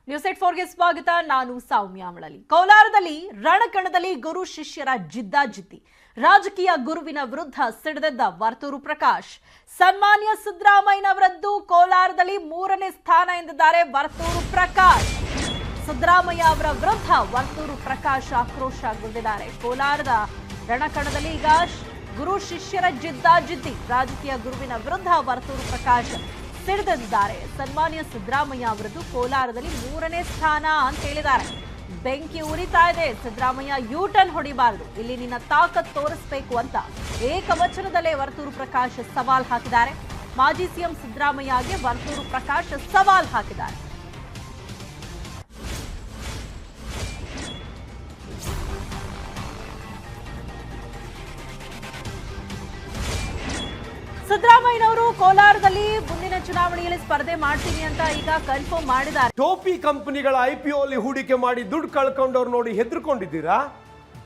News 84ಗೆ ಸ್ವಾಗತ. ನಾನು ಸೌಮ್ಯ ಮಳಲಿ. ಕೋಲಾರದಲ್ಲಿ ರಣಕಣದಲ್ಲಿ ಗುರು ಶಿಷ್ಯರ ಜಿದ್ದಾಜಿದ್ದಿ. ರಾಜಕೀಯ ಗುರುವಿನ ವಿರುದ್ಧ ಸಿಡಿದೆದ್ದ ವರ್ತೂರು ಪ್ರಕಾಶ್. ಸನ್ಮಾನ್ಯ ಸಿದ್ದರಾಮಯ್ಯನವರದ್ದು ಕೋಲಾರದಲ್ಲಿ 3ನೇ ಸ್ಥಾನ ಎಂದಿದ್ದಾರೆ ವರ್ತೂರು ಪ್ರಕಾಶ್. ಸಿದ್ದರಾಮಯ್ಯ ಅವರ ವಿರುದ್ಧ ವರ್ತೂರು ಪ್ರಕಾಶ್ ಆಕ್ರೋಶಗೊಂಡಿದ್ದಾರೆ. ಕೋಲಾರದ ರಣಕಣದಲ್ಲಿ ಈಗ ಗುರು ಶಿಷ್ಯರ ಜಿದ್ದಾಜಿದ್ದಿ. ರಾಜಕೀಯ ಗುರುವಿನ ವಿರುದ್ಧ ವರ್ತೂರು ಪ್ರಕಾಶ್ ಸಿಡಿದಿದ್ದಾರೆ. ಸನ್ಮಾನ್ಯ ಸಿದ್ದರಾಮಯ್ಯ ಅವರದ್ದು ಕೋಲಾರದಲ್ಲಿ 3ನೇ ಸ್ಥಾನ ಅಂತ ಹೇಳಿದ್ದಾರೆ. ಬೆಂಕಿ ಉರಿತಾ ಇದೆ. ಸಿದ್ದರಾಮಯ್ಯ ಯೂಟರ್ನ್ ಹೊಡಿಬಾರದು, ಇಲ್ಲಿ ನಿನ್ನ ತಾಕತ್ ತೋರಿಸಬೇಕು ಅಂತ ಏಕವಚನದಲ್ಲೇ ವರ್ತೂರು ಪ್ರಕಾಶ್ ಸವಾಲ್ ಹಾಕಿದ್ದಾರೆ. ಮಾಜಿ ಸಿಎಂ ಸಿದ್ದರಾಮಯ್ಯಗೆ ವರ್ತೂರು ಪ್ರಕಾಶ್ ಸವಾಲ್ ಹಾಕಿದ್ದಾರೆ. ಸಿದ್ದರಾಮಯ್ಯನವರು ಕೋಲಾರದಲ್ಲಿ ಮುಂದಿನ ಚುನಾವಣೆಯಲ್ಲಿ ಸ್ಪರ್ಧೆ ಮಾಡ್ತೀನಿ ಅಂತ ಈಗ ಕನ್ಫರ್ಮ್ ಮಾಡಿದ್ದಾರೆ. ಟೋಪಿ ಕಂಪನಿಗಳ IPO ಅಲ್ಲಿ ಹೂಡಿಕೆ ಮಾಡಿ ದುಡ್ಡು ಕಳ್ಕೊಂಡವ್ರು ನೋಡಿ ಹೆದರ್ಕೊಂಡಿದ್ದೀರಾ?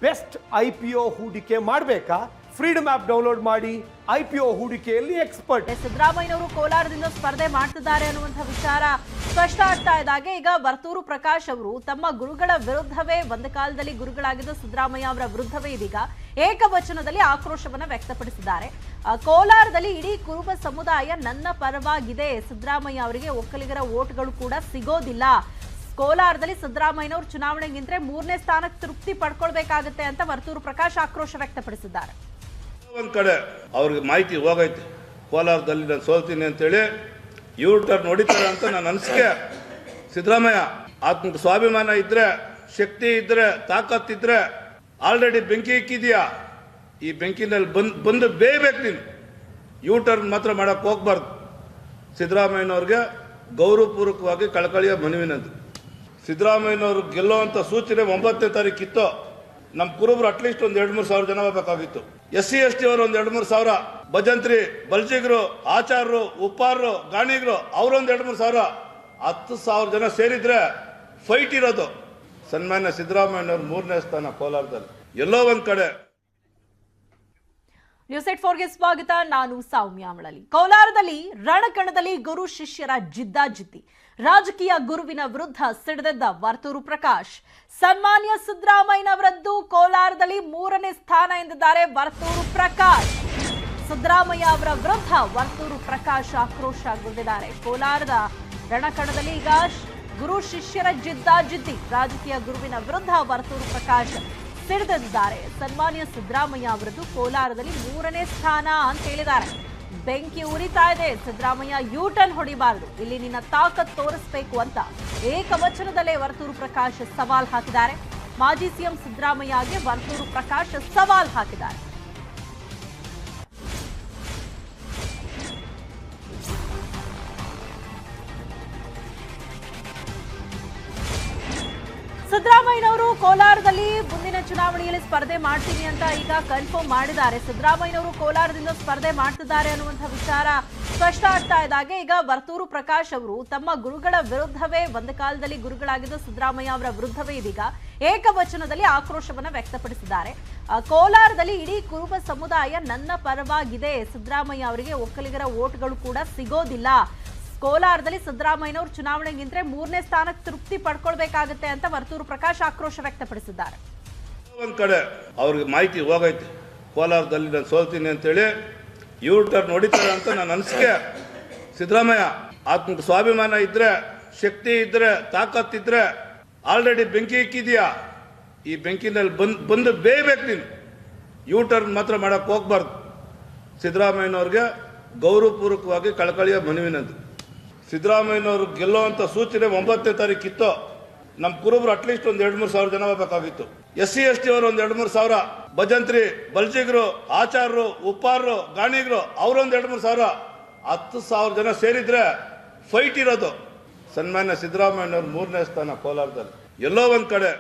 ಬೆಸ್ಟ್ IPO ಹೂಡಿಕೆ ಮಾಡಬೇಕಾ? ಫ್ರೀಡಮ್ ಆಪ್ ಡೌನ್ಲೋಡ್ ಮಾಡಿ. IPO ಹೂಡಿಕೆಯಲ್ಲಿ ಎಕ್ಸ್ಪರ್ಟ್. ಸಿದ್ದರಾಮಯ್ಯನವರು ಕೋಲಾರದಿಂದ ಸ್ಪರ್ಧೆ ಮಾಡ್ತಿದ್ದಾರೆ ಅನ್ನುವಂಥ ವಿಚಾರ ಸ್ಪಷ್ಟ ಆಗ್ತಾ ಇದ್ದಾಗೆ ಈಗ ವರ್ತೂರು ಪ್ರಕಾಶ್ ಅವರು ತಮ್ಮ ಗುರುಗಳ ವಿರುದ್ಧವೇ, ಒಂದು ಕಾಲದಲ್ಲಿ ಗುರುಗಳಾಗಿದ್ದ ಸಿದ್ದರಾಮಯ್ಯ ಅವರ ವಿರುದ್ಧವೇ ಇದೀಗ ಏಕವಚನದಲ್ಲಿ ಆಕ್ರೋಶವನ್ನ ವ್ಯಕ್ತಪಡಿಸಿದ್ದಾರೆ. ಕೋಲಾರದಲ್ಲಿ ಇಡೀ ಕುರುಬ ಸಮುದಾಯ ನನ್ನ ಪರವಾಗಿದೆ, ಸಿದ್ದರಾಮಯ್ಯ ಅವರಿಗೆ ಒಕ್ಕಲಿಗರ ಓಟ್ಗಳು ಕೂಡ ಸಿಗೋದಿಲ್ಲ, ಕೋಲಾರದಲ್ಲಿ ಸಿದ್ದರಾಮಯ್ಯನವರು ಚುನಾವಣೆಗೆ ನಿಂತರೆ 3ನೇ ಸ್ಥಾನಕ್ಕೆ ತೃಪ್ತಿ ಪಡ್ಕೊಳ್ಬೇಕಾಗುತ್ತೆ ಅಂತ ವರ್ತೂರು ಪ್ರಕಾಶ್ ಆಕ್ರೋಶ ವ್ಯಕ್ತಪಡಿಸಿದ್ದಾರೆ. ಒಂದ್ ಕಡೆ ಅವ್ರಿಗೆ ಮಾಹಿತಿ ಹೋಗೈತೆ, ಕೋಲಾರದಲ್ಲಿ ನಾನು ಸೋಲ್ತೀನಿ ಅಂತೇಳಿ ಯೂಟರ್ನ್ ಹೊಡಿತಾರೆ ಅಂತ ನನ್ನ ಅನಿಸಿಕೆ. ಸಿದ್ದರಾಮಯ್ಯ ಆತ್ಮ ಸ್ವಾಭಿಮಾನ ಇದ್ರೆ, ಶಕ್ತಿ ಇದ್ರೆ, ತಾಕತ್ತಿದ್ರೆ ಆಲ್ರೆಡಿ ಬೆಂಕಿ ಇಕ್ಕಿದ್ಯಾ. ಈ ಬೆಂಕಿನಲ್ಲಿ ಬಂದು ಬೇಯಬೇಕು ನೀನು. ಯೂಟರ್ನ್ ಮಾತ್ರ ಮಾಡಕ್ಕೆ ಹೋಗ್ಬಾರ್ದು. ಸಿದ್ದರಾಮಯ್ಯನವ್ರಿಗೆ ಗೌರವಪೂರ್ವಕವಾಗಿ ಕಳಕಳಿಯ ಮನವಿನದು. ಸಿದ್ದರಾಮಯ್ಯನವ್ರು ಗೆಲ್ಲುವಂಥ ಸೂಚನೆ 9ನೇ ತಾರೀಕು ಇತ್ತು. ನಮ್ಮ ಕುರುಬರು ಅಟ್ಲೀಸ್ಟ್ ಒಂದು 2-3 ಸಾವಿರ ಜನ ಹೋಗಬೇಕಾಗಿತ್ತು. SC ST ಅವರು ಒಂದು 2-3 ಸಾವಿರ, ಭಜಂತ್ರಿ, ಬಲ್ಜಿಗರು, ಆಚಾರರು, ಉಪ್ಪಾರರು, ಗಾಣಿಗರು ಅವರೊಂದು 2-3 ಸಾವಿರ, 10,000 ಜನ ಸೇರಿದ್ರೆ ಫೈಟ್ ಇರೋದು. ಸನ್ಮಾನ್ಯ ಸಿದ್ದರಾಮಯ್ಯನವ್ರು 3ನೇ ಸ್ಥಾನ ಕೋಲಾರದಲ್ಲಿ. ಎಲ್ಲೋ ಒಂದ್ ಕಡೆ. ನ್ಯೂಸ್ 84ಗೆ ಸ್ವಾಗತ. ನಾನು ಸೌಮ್ಯ ಮಳಲಿ. ಕೋಲಾರದಲ್ಲಿ ರಣಕಣದಲ್ಲಿ ಗುರು ಶಿಷ್ಯರ ಜಿದ್ದಾಜಿದ್ದಿ. ರಾಜಕೀಯ ಗುರುವಿನ ವಿರುದ್ಧ ಸಿಡಿದೆದ್ದ ವರ್ತೂರು ಪ್ರಕಾಶ್. ಸನ್ಮಾನ್ಯ ಸಿದ್ದರಾಮಯ್ಯನವರದ್ದು ಕೋಲಾರದಲ್ಲಿ 3ನೇ ಸ್ಥಾನ ಎಂದಿದ್ದಾರೆ ವರ್ತೂರು ಪ್ರಕಾಶ್. ಸಿದ್ದರಾಮಯ್ಯ ಅವರ ವಿರುದ್ಧ ವರ್ತೂರು ಪ್ರಕಾಶ್ ಆಕ್ರೋಶಗೊಂಡಿದ್ದಾರೆ. ಕೋಲಾರದ ರಣಕಣದಲ್ಲಿ ಈಗ ಗುರು ಶಿಷ್ಯರ ಜಿದ್ದಾಜಿದ್ದಿ. ರಾಜಕೀಯ ಗುರುವಿನ ವಿರುದ್ಧ ವರ್ತೂರು ಪ್ರಕಾಶ್ ಸಿಡಿದಿದ್ದಾರೆ. ಸನ್ಮಾನ್ಯ ಸಿದ್ದರಾಮಯ್ಯ ಅವರದ್ದು ಕೋಲಾರದಲ್ಲಿ 3ನೇ ಸ್ಥಾನ ಅಂತ ಹೇಳಿದ್ದಾರೆ. ಬೆಂಕಿ ಉರಿತಾ ಇದೆ. ಸಿದ್ದರಾಮಯ್ಯ ಯೂಟರ್ನ್ ಹೊಡಿಬಾರದು, ಇಲ್ಲಿ ನಿನ್ನ ತಾಕತ್ ತೋರಿಸಬೇಕು ಅಂತ ಏಕವಚನದಲ್ಲೇ ವರ್ತೂರು ಪ್ರಕಾಶ್ ಸವಾಲ್ ಹಾಕಿದ್ದಾರೆ. ಮಾಜಿ ಸಿಎಂ ಸಿದ್ದರಾಮಯ್ಯಗೆ ವರ್ತೂರು ಪ್ರಕಾಶ್ ಸವಾಲ್ ಹಾಕಿದ್ದಾರೆ. ಸಿದ್ದರಾಮಯ್ಯನವರು ಕೋಲಾರದಲ್ಲಿ ಮುಂದಿನ ಚುನಾವಣೆಯಲ್ಲಿ ಸ್ಪರ್ಧೆ ಮಾಡ್ತೀನಿ ಅಂತ ಈಗ ಕನ್ಫರ್ಮ್ ಮಾಡಿದ್ದಾರೆ. ಸಿದ್ದರಾಮಯ್ಯನವರು ಕೋಲಾರದಿಂದ ಸ್ಪರ್ಧೆ ಮಾಡ್ತಿದ್ದಾರೆ ಅನ್ನುವಂಥ ವಿಚಾರ ಸ್ಪಷ್ಟ ಆಗ್ತಾ ಇದ್ದಾಗೆ ಈಗ ವರ್ತೂರು ಪ್ರಕಾಶ್ ಅವರು ತಮ್ಮ ಗುರುಗಳ ವಿರುದ್ಧವೇ, ಒಂದು ಕಾಲದಲ್ಲಿ ಗುರುಗಳಾಗಿದ್ದ ಸಿದ್ದರಾಮಯ್ಯ ಅವರ ವಿರುದ್ಧವೇ ಇದೀಗ ಏಕವಚನದಲ್ಲಿ ಆಕ್ರೋಶವನ್ನ ವ್ಯಕ್ತಪಡಿಸಿದ್ದಾರೆ. ಕೋಲಾರದಲ್ಲಿ ಇಡೀ ಕುರುಬ ಸಮುದಾಯ ನನ್ನ ಪರವಾಗಿದೆ, ಸಿದ್ದರಾಮಯ್ಯ ಅವರಿಗೆ ಒಕ್ಕಲಿಗರ ಓಟ್ಗಳು ಕೂಡ ಸಿಗೋದಿಲ್ಲ, ಕೋಲಾರದಲ್ಲಿ ಸಿದ್ದರಾಮಯ್ಯನವರು ಚುನಾವಣೆಗೆ ನಿಂತರೆ 3ನೇ ಸ್ಥಾನಕ್ಕೆ ತೃಪ್ತಿ ಪಡ್ಕೊಳ್ಬೇಕಾಗುತ್ತೆ ಅಂತ ವರ್ತೂರು ಪ್ರಕಾಶ್ ಆಕ್ರೋಶ ವ್ಯಕ್ತಪಡಿಸಿದ್ದಾರೆ. ಒಂದ್ ಕಡೆ ಅವ್ರಿಗೆ ಮಾಹಿತಿ ಹೋಗೈತೆ, ಕೋಲಾರದಲ್ಲಿ ನಾನು ಸೋಲ್ತೀನಿ ಅಂತೇಳಿ ಯೂಟರ್ನ್ ಹೊಡಿತಾರೆ ಅಂತ ನನ್ನ ಅನಿಸಿಕೆ. ಸಿದ್ದರಾಮಯ್ಯ ಆತ್ಮ ಸ್ವಾಭಿಮಾನ ಇದ್ರೆ, ಶಕ್ತಿ ಇದ್ರೆ, ತಾಕತ್ತಿದ್ರೆ ಆಲ್ರೆಡಿ ಬೆಂಕಿ ಇಕ್ಕಿದ್ಯಾ. ಈ ಬೆಂಕಿನಲ್ಲಿ ಬಂದು ಬೇಯಬೇಕು ನೀನು. ಯೂಟರ್ನ್ ಮಾತ್ರ ಮಾಡಕ್ಕೆ ಹೋಗ್ಬಾರ್ದು. ಸಿದ್ದರಾಮಯ್ಯನವ್ರಿಗೆ ಗೌರವಪೂರ್ವಕವಾಗಿ ಕಳಕಳಿಯ ಮನವಿನದು. ಸಿದ್ದರಾಮಯ್ಯನವ್ರು ಗೆಲ್ಲುವಂಥ ಸೂಚನೆ 9ನೇ ತಾರೀಕು ಇತ್ತು. ನಮ್ಮ ಕುರುಬರು ಅಟ್ಲೀಸ್ಟ್ ಒಂದು 2-3 ಸಾವಿರ ಜನ ಹೋಗಬೇಕಾಗಿತ್ತು. SC ST ಅವರು ಒಂದು 2-3 ಸಾವಿರ, ಭಜಂತ್ರಿ, ಬಲ್ಜಿಗರು, ಆಚಾರರು, ಉಪ್ಪಾರರು, ಗಾಣಿಗರು ಅವರೊಂದು 2-3 ಸಾವಿರ, 10,000 ಜನ ಸೇರಿದ್ರೆ ಫೈಟ್ ಇರೋದು. ಸನ್ಮಾನ್ಯ ಸಿದ್ದರಾಮಯ್ಯನವ್ರು 3ನೇ ಸ್ಥಾನ ಕೋಲಾರದಲ್ಲಿ. ಎಲ್ಲೋ ಒಂದ್ ಕಡೆ.